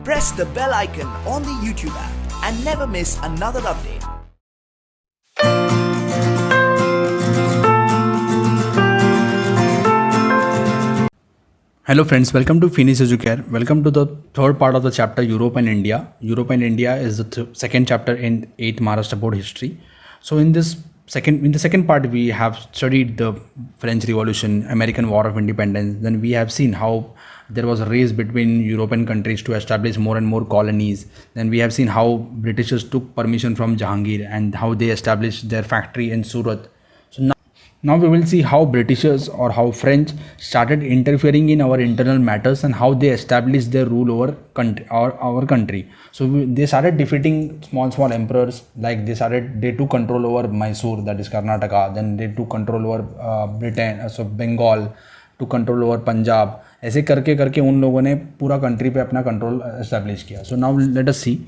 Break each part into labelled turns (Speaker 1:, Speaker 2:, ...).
Speaker 1: press the bell icon on the YouTube app and never miss another update.
Speaker 2: Hello friends, welcome to Finis Educare. Welcome to the third part of the chapter Europe and India. Europe and India is the second chapter in 8th Maharashtra Board history. So in the second part we have studied the French Revolution, American War of Independence. Then we have seen how there was a race between European countries to establish more and more colonies. Then we have seen how Britishers took permission from Jahangir and how they established their factory in Surat. So now we will see how Britishers or how French started interfering in our internal matters and how they established their rule over our country. So they started defeating small emperors, like they took control over Mysore, that is Karnataka. Then they took control over Britain, so Bengal, took control over Punjab. ऐसे करके करके उन लोगों ने पूरा country पे अपना control establish किया. So now let us see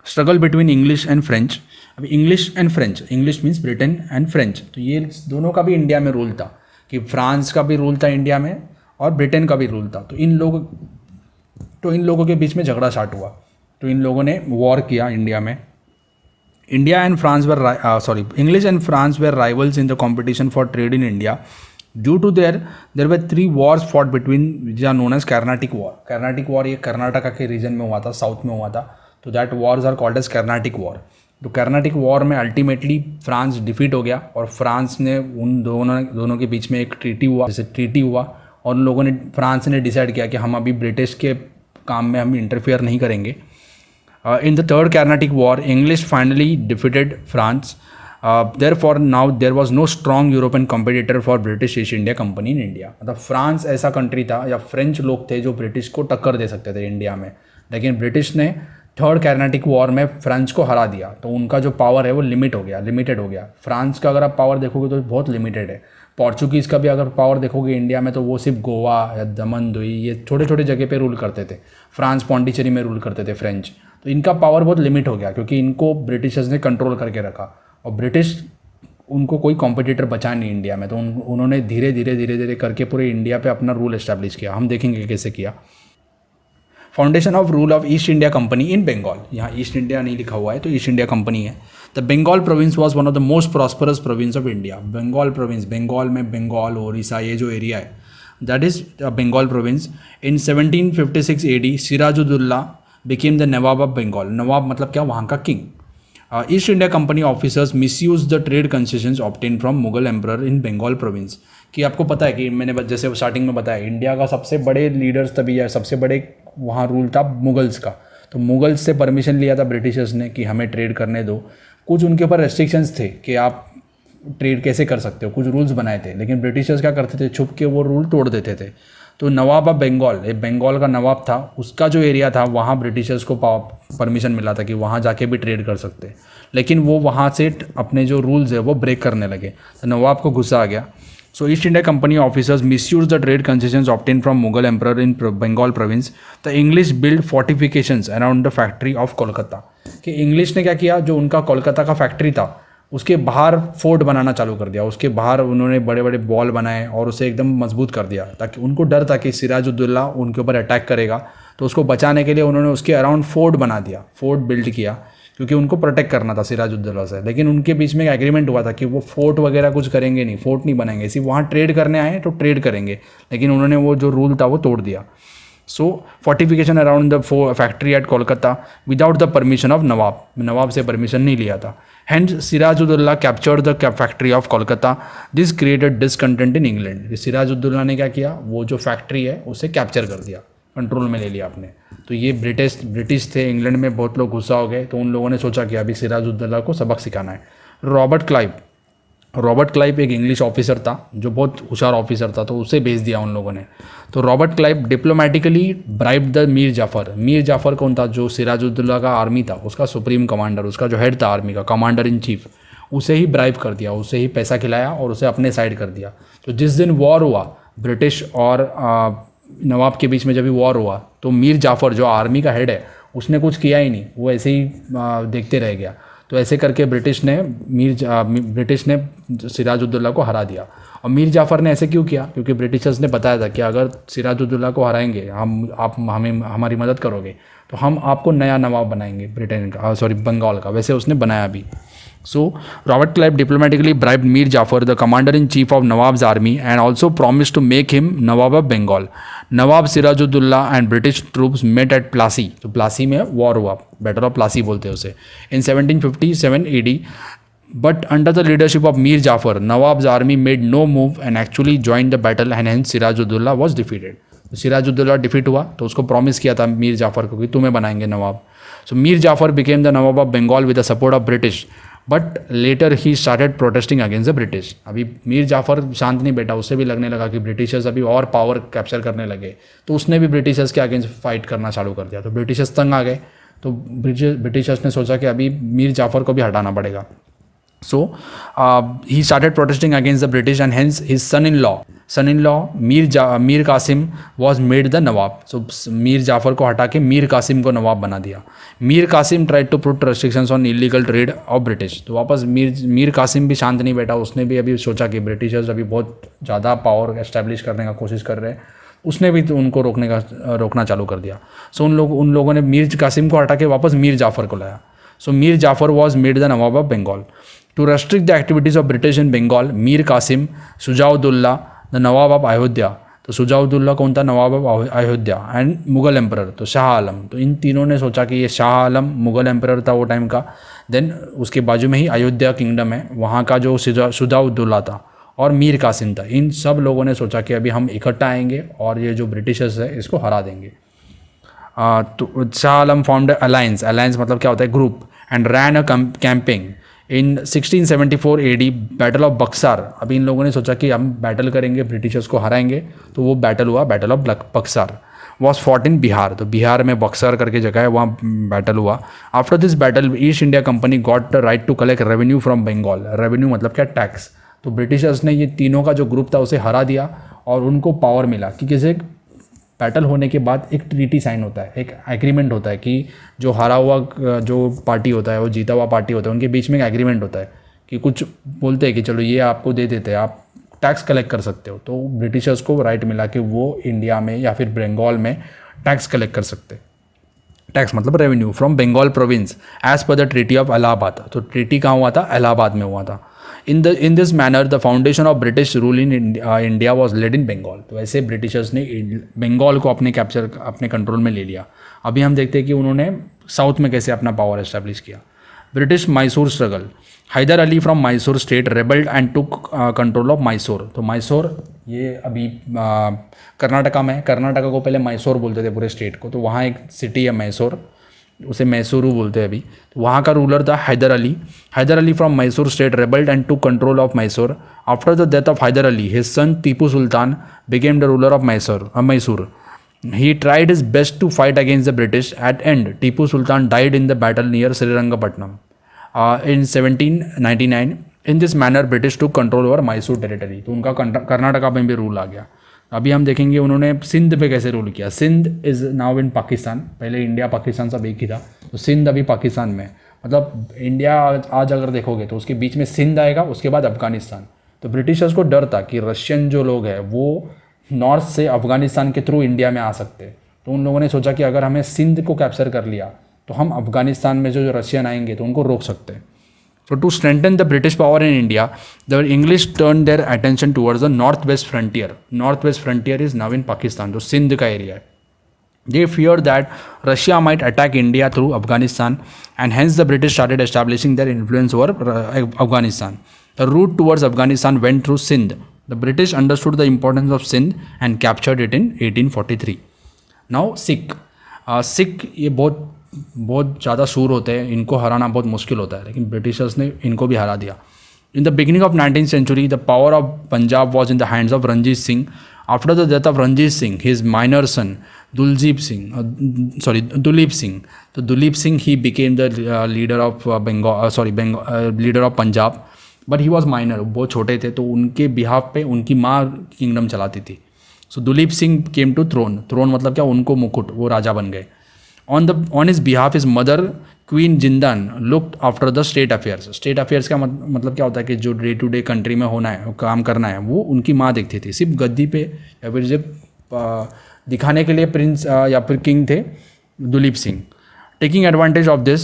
Speaker 2: struggle between English and French. अभी English and French, English means Britain and French, तो ये दोनों का भी इंडिया में रूल था, कि फ्रांस का भी रूल था इंडिया में और ब्रिटेन का भी रूल था. तो इन लोगों के बीच में झगड़ा स्टार्ट हुआ. तो इन लोगों ने वॉर किया इंडिया में. India and France English and France were rivals in the competition for trade in India. Due to there were 3 wars fought between which are known as Carnatic war. Carnatic war ये कर्नाटका के reason में हुआ था, south में हुआ था. तो that wars are called as Carnatic war. तो कर्नाटिक वॉर में अल्टीमेटली फ्रांस डिफीट हो गया और फ्रांस ने उन दोनों के बीच में एक ट्रीटी हुआ और उन लोगों ने, फ्रांस ने डिसाइड किया कि हम अभी ब्रिटिश के काम में हम इंटरफेयर नहीं करेंगे. In the third Carnatic war English finally defeated France. Therefore now there was no strong European competitor for British East India Company in India. मतलब फ्रांस ऐसा कंट्री था या फ्रेंच लोग थे जो ब्रिटिश को टक्कर दे सकते थे इंडिया में, लेकिन ब्रिटिश ने थर्ड कर्नाटिक वॉर में फ्रांस को हरा दिया. तो उनका जो पावर है वो लिमिटेड हो गया. फ्रांस का अगर आप पावर देखोगे तो बहुत लिमिटेड है. पोर्चुगीज़ का भी अगर पावर देखोगे इंडिया में तो वो सिर्फ गोवा या दमन दुई ये छोटे छोटे जगह पे रूल करते थे. फ्रांस पौंडीचेरी में रूल करते थे फ्रेंच. तो इनका पावर बहुत लिमिट हो गया क्योंकि इनको ब्रिटिशर्स ने कंट्रोल करके रखा और ब्रिटिश उनको कोई कॉम्पिटिटर बचा नहीं इंडिया में. तो उन्होंने धीरे धीरे करके पूरे इंडिया पे अपना रूल एस्टैब्लिश किया. हम देखेंगे कैसे किया. Foundation of rule of East India company in Bengal. यहाँ ईस्ट इंडिया नहीं लिखा हुआ है तो ईस्ट इंडिया कंपनी है. The Bengal province was one of the most prosperous province of India. Bengal province, Bengal में बंगाल ओडिशा ये जो एरिया है that is Bengal province. In 1756 AD Sirajuddaulah became the nawab of Bengal. Nawab मतलब क्या, वहाँ का king. East India company officers misuse the trade concessions obtain from Mughal emperor in Bengal province. कि आपको पता है कि मैंने जैसे स्टार्टिंग में बताया इंडिया का सबसे बड़े लीडर्स तभी है, सबसे बड़े वहाँ रूल था मुगल्स का. तो मुगल्स से परमिशन लिया था ब्रिटिशर्स ने कि हमें ट्रेड करने दो. कुछ उनके ऊपर रेस्ट्रिक्शंस थे कि आप ट्रेड कैसे कर सकते हो, कुछ रूल्स बनाए थे, लेकिन ब्रिटिशर्स क्या करते थे, छुप के वो रूल तोड़ देते थे. तो नवाब ऑफ बंगाल, बंगाल का नवाब था, उसका जो एरिया था वहाँ ब्रिटिशर्स को परमिशन मिला था कि वहाँ जाके भी ट्रेड कर सकते हैं. लेकिन वो वहाँ से अपने जो रूल्स है वो ब्रेक करने लगे. तो नवाब को गुस्सा आ गया. So East India Company officers misused the trade concessions obtained from Mughal Emperor in Bengal province. The English built fortifications around the factory of Kolkata. कि इंग्लिश ने क्या किया, जो उनका कोलकाता का फैक्ट्री था उसके बाहर फोर्ट बनाना चालू कर दिया. उसके बाहर उन्होंने बड़े बड़े बॉल बनाए और उसे एकदम मजबूत कर दिया, ताकि उनको डर था कि सिराजुद्दौला उनके ऊपर अटैक करेगा. तो उसको बचाने के लिए उन्होंने उसके अराउंड फोर्ट बना दिया, फोर्ट बिल्ड किया, क्योंकि उनको प्रोटेक्ट करना था सिराजुद्दौला से. लेकिन उनके बीच में एक एग्रीमेंट हुआ था कि वो फोर्ट वगैरह कुछ करेंगे नहीं, फोर्ट नहीं बनाएंगे, सिर्फ वहाँ ट्रेड करने आए तो ट्रेड करेंगे. लेकिन उन्होंने वो जो रूल था वो तोड़ दिया. So fortification around the factory at Kolkata without the permission of nawab से परमिशन नहीं लिया था. And Sirajuddaulah captured the factory of Kolkata. This created discontent in England. Sirajuddaulah ने क्या किया, वो जो फैक्ट्री है उसे कैप्चर कर दिया, कंट्रोल में ले लिया आपने. तो ये ब्रिटिश थे, इंग्लैंड में बहुत लोग गुस्सा हो गए. तो उन लोगों ने सोचा कि अभी सिराजुद्दौला को सबक सिखाना है. रॉबर्ट क्लाइव एक इंग्लिश ऑफिसर था जो बहुत होशियार ऑफिसर था, तो उसे भेज दिया उन लोगों ने. तो Robert Clive diplomatically bribe the Mir Jafar कौन था, जो सिराजुद्दौला का आर्मी था उसका सुप्रीम कमांडर, उसका जो हेड था आर्मी का, कमांडर इन चीफ, उसे ही ब्राइब कर दिया, उसे ही पैसा खिलाया और उसे अपने साइड कर दिया. तो जिस दिन वॉर हुआ ब्रिटिश और नवाब के बीच में, जब भी वॉर हुआ, तो मीर जाफ़र जो आर्मी का हेड है उसने कुछ किया ही नहीं, वो ऐसे ही देखते रह गया. तो ऐसे करके ब्रिटिश ने सिराजुद्दौला को हरा दिया। और मीर जाफ़र ने ऐसे क्यों किया? क्योंकि ब्रिटिशर्स ने बताया था कि अगर सिराजुद्दौला को हराएंगे आप हमें हमारी मदद करोगे तो हम आपको नया नवाब बनाएंगे बंगाल का। वैसे उसने बनाया भी। So, Robert Clive diplomatically bribed Mir Jafar, the commander-in-chief of Nawab's army, and also promised to make him Nawab of Bengal. Nawab Sirajuddaulah and British troops met at Plassey. तो प्लासी में वॉर हुआ, बैटल ऑफ प्लासी बोलते हैं उसे, in 1757 AD. But under the leadership of Mir Jafar, Nawab's army made no move and actually joined the battle, and hence Sirajuddaulah was defeated. Sirajuddaulah defeat हुआ तो उसको promise किया था मीर जाफ़र को कि तुम्हें बनाएंगे nawab. So Mir Jafar became the nawab of Bengal with the support of British, but later he started protesting against the British. अभी मीर जाफ़र शांत नहीं बैठा, उससे भी लगने लगा कि ब्रिटिशर्स अभी और पावर कैप्चर करने लगे, तो उसने भी ब्रिटिशर्स के अगेंस्ट फाइट करना चालू कर दिया। तो ब्रिटिशर्स तंग आ गए, तो ब्रिटिशर्स ने सोचा कि अभी मीर जाफ़र को भी हटाना पड़ेगा। So he started protesting against the British, and hence his son-in-law Mir Qasim was made the Nawab. So Mir Jafar को हटा के मीर कासिम को नवाब बना दिया। Mir Qasim tried to put restrictions on illegal trade of British. तो वापस मीर कासिम भी शांत नहीं बैठा, उसने भी अभी सोचा कि ब्रिटिशर्स अभी बहुत ज़्यादा पावर एस्टेब्लिश करने का कोशिश कर रहे हैं, उसने भी तो उनको रोकना चालू कर दिया। सो उन लोगों ने मीर कासिम को हटा के वापस मीर जाफ़र को लाया। So Mir Jafar was made the nawab of Bengal. To restrict the activities of British in Bengal, Mir Qasim, Shujaudullah, the Nawab of Ayodhya, तो शुजाउद्दौला कौन था? Nawab of Ayodhya. And Mughal emperor तो शाह आलम। तो इन तीनों ने सोचा कि ये शाह आलम मुग़ल एम्परर था वो टाइम का, देन उसके बाजू में ही अयोध्या किंगडम है, वहाँ का जो शुजाउद्दौला था और मीर कासिम था, इन सब लोगों ने सोचा कि अभी हम इकट्ठा आएंगे और ये जो ब्रिटिशर्स है इसको हरा देंगे। तो शाह आलम फॉर्म्ड अलायंस मतलब क्या होता है? Group, and ran a campaign in 1674 AD battle of Berkshire. अभी इन लोगों ने सोचा कि हम बैटल करेंगे, ब्रिटिशर्स को हराएंगे, तो वो बैटल हुआ, battle of Berkshire was fought in Bihar. तो बिहार में बक्सर करके जगह है, वहाँ बैटल हुआ। After this battle East India Company got the right to collect revenue from Bengal. Revenue मतलब क्या? टैक्स। तो ब्रिटिशर्स ने ये तीनों का जो ग्रुप था उसे हरा दिया और उनको पावर मिला कि किसी बैटल होने के बाद एक ट्रीटी साइन होता है, एक एग्रीमेंट होता है कि जो हारा हुआ जो पार्टी होता है, वो जीता हुआ पार्टी होता है, उनके बीच में एक एग्रीमेंट होता है कि कुछ बोलते हैं कि चलो ये आपको दे देते हैं, आप टैक्स कलेक्ट कर सकते हो। तो ब्रिटिशर्स को राइट मिला कि वो इंडिया में या फिर बंगाल में टैक्स कलेक्ट कर सकते। टैक्स मतलब revenue from Bengal province as per the treaty of Allahabad. तो ट्रीटी कहाँ हुआ था? इलाहाबाद में हुआ था। In this manner, the foundation of British rule in India was laid in Bengal. तो ऐसे ब्रिटिशर्स ने बंगाल को अपने कंट्रोल में ले लिया। अभी हम देखते हैं कि उन्होंने साउथ में कैसे अपना पावर एस्टेब्लिश किया। British Mysore struggle, Hyder Ali from Mysore state rebelled and took control of Mysore. तो मैसूर ये अभी कर्नाटका में, कर्नाटका को पहले मैसूर बोलते थे पूरे स्टेट को, तो वहाँ एक सिटी है मैसूर, उसे मैसूरू बोलते हैं अभी। तो वहाँ का रूलर था Hyder Ali from Mysore state rebelled and to control of Mysore. After the death of Hyder Ali his son Tipu Sultan became the ruler of Mysore. He tried his best to fight against the British. At end Tipu Sultan died in the battle near Srirangapatnam in 1799। In this manner British to control over Mysore territory. तो उनका कर्नाटका में भी rule आ गया। अभी हम देखेंगे उन्होंने सिंध पे कैसे रूल किया। Sindh is now in Pakistan, पहले इंडिया पाकिस्तान सब एक ही था, तो सिंध अभी पाकिस्तान में, मतलब इंडिया आज अगर देखोगे तो उसके बीच में सिंध आएगा, उसके बाद अफगानिस्तान। तो ब्रिटिशर्स को डर था कि रशियन जो लोग हैं वो नॉर्थ से अफगानिस्तान के थ्रू इंडिया में आ सकते, तो उन लोगों ने सोचा कि अगर हमें सिंध को कैप्चर कर लिया तो हम अफगानिस्तान में जो रशियन आएंगे तो उनको रोक सकते हैं। So to strengthen the British power in India, the English turned their attention towards the northwest frontier. Northwest frontier is now in Pakistan, जो सिंध का एरिया है। They feared that Russia might attack India through Afghanistan, and hence the British started establishing their influence over Afghanistan. The route towards Afghanistan went through Sindh. The British understood the importance of Sindh and captured it in 1843. Now Sikh ये बहुत ज़्यादा शूर होते हैं, इनको हराना बहुत मुश्किल होता है, लेकिन ब्रिटिशर्स ने इनको भी हरा दिया। In the beginning of 19th century, the power of Punjab was in the hands of Ranjit Singh. After the death of Ranjit Singh, his minor son Duleep Singh, तो Duleep Singh he became the leader of leader of Punjab, but he was minor, बहुत छोटे थे, तो उनके behalf पे उनकी माँ kingdom चलाती थी। So Duleep Singh came to throne मतलब क्या? उनको मुकुट, वो राजा बन गए। On his behalf, his mother queen Jindan looked after the state affairs. State affairs का मतलब क्या होता है कि जो डे टू डे कंट्री में होना है, काम करना है, वो उनकी माँ देखती थी। सिर्फ गद्दी पे या फिर सिर्फ दिखाने के लिए प्रिंस या फिर किंग थे Duleep Singh. Taking advantage of this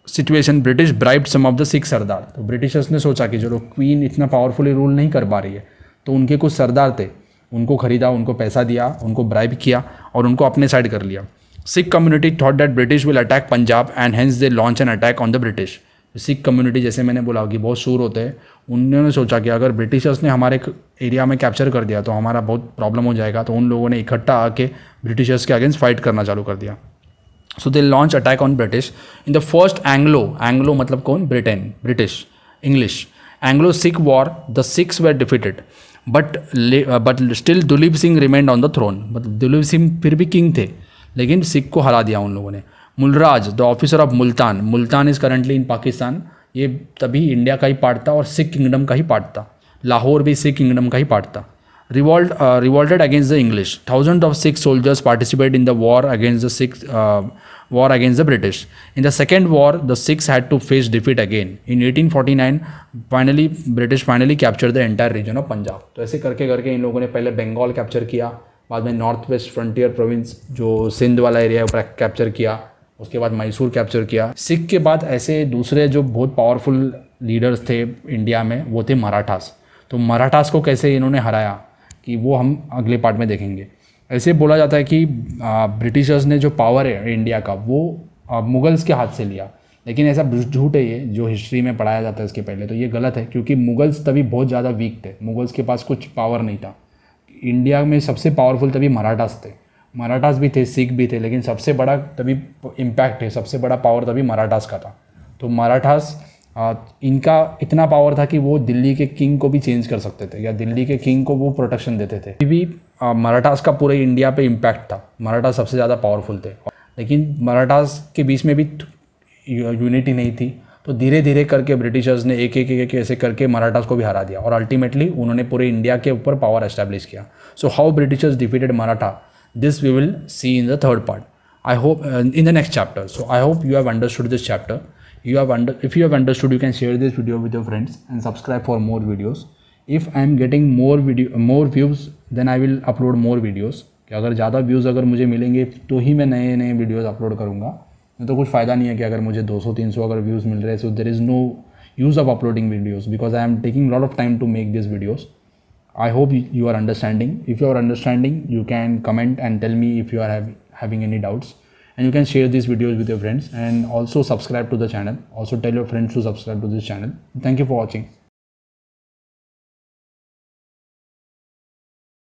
Speaker 2: situation British bribed some of the Sikh sardar. तो ब्रिटिशर्स ने सोचा कि चलो क्वीन इतना पावरफुली रूल नहीं कर पा रही है, तो उनके कुछ सरदार थे, उनको खरीदा, उनको पैसा दिया, उनको ब्राइब किया और उनको अपने साइड कर लिया। Sikh community thought that British will attack Punjab and hence they launch an attack on the British. Sikh community, जैसे मैंने बोला कि बहुत शूर होते हैं, उन्होंने सोचा कि अगर ब्रिटिशर्स ने हमारे एरिया में कैप्चर कर दिया तो हमारा बहुत प्रॉब्लम हो जाएगा। तो उन लोगों ने इकट्ठा आके ब्रिटिशर्स के अगेंस्ट फाइट करना चालू कर दिया। So they launch attack on British in the first Anglo मतलब कौन? Britain, British, English Anglo Sikh war. The Sikhs were defeated but still Duleep Singh remained on the throne. मतलब दुलीप सिंह फिर भी किंग थे, लेकिन सिख को हरा दिया उन लोगों ने। Mulraj the officer of Multan, Multan is currently in Pakistan, ये तभी इंडिया का ही पार्ट था और सिख किंगडम का ही पार्ट था। लाहौर भी सिख किंगडम का ही पार्ट था। Revolted against the English. Thousand of Sikh soldiers participate in the war against the British. In the second war the Sikhs had to face defeat again. In 1849 finally British capture the entire region of Punjab. तो ऐसे करके करके इन लोगों ने पहले Bengal capture किया, बाद में नॉर्थ वेस्ट फ्रंटियर प्रोविंस जो सिंध वाला एरिया है कैप्चर किया, उसके बाद मैसूर कैप्चर किया। सिख के बाद ऐसे दूसरे जो बहुत पावरफुल लीडर्स थे इंडिया में वो थे मराठास। तो मराठास को कैसे इन्होंने हराया कि वो हम अगले पार्ट में देखेंगे। ऐसे बोला जाता है कि ब्रिटिशर्स ने जो पावर है इंडिया का वो मुगल्स के हाथ से लिया, लेकिन ऐसा झूठ है ये जो हिस्ट्री में पढ़ाया जाता है इसके पहले। तो ये गलत है क्योंकि मुगल्स तभी बहुत ज़्यादा वीक थे, मुगल्स के पास कुछ पावर नहीं था। इंडिया में सबसे पावरफुल तभी मराठास थे, मराठास भी थे, सिख भी थे, लेकिन सबसे बड़ा तभी इम्पैक्ट है, सबसे बड़ा पावर तभी मराठास का था। तो मराठास इनका इतना पावर था कि वो दिल्ली के किंग को भी चेंज कर सकते थे या दिल्ली के किंग को वो प्रोटेक्शन देते थे। अभी भी मराठास का पूरे इंडिया पे इम्पैक्ट था, मराठा सबसे ज़्यादा पावरफुल थे, लेकिन मराठास के बीच में भी यूनिटी नहीं थी। तो धीरे धीरे करके ब्रिटिशर्स ने एक एक ऐसे करके मराठास को भी हरा दिया और अल्टीमेटली उन्होंने पूरे इंडिया के ऊपर पावर एस्टैब्लिश किया। So how Britishers defeated Maratha, this we will see in the third part. I hope in the next chapter. So I hope you have understood this chapter. If you have understood, you can share this video with your friends and subscribe for more videos. If I am getting more views, then I will upload more videos. कि अगर ज़्यादा views अगर मुझे मिलेंगे तो ही मैं नए नए वीडियोज़ अपलोड करूँगा, नहीं तो कुछ फ़ायदा नहीं है कि अगर मुझे 200-300 अगर व्यूज़ मिल रहे हैं, so there is no use of uploading videos because I am taking lot of time to make this videos. I hope you are understanding. If you are understanding, you can comment and tell me if you are having any doubts. And you can share these videos with your friends and also subscribe to the channel. Also tell your friends to subscribe to this channel. Thank you for watching.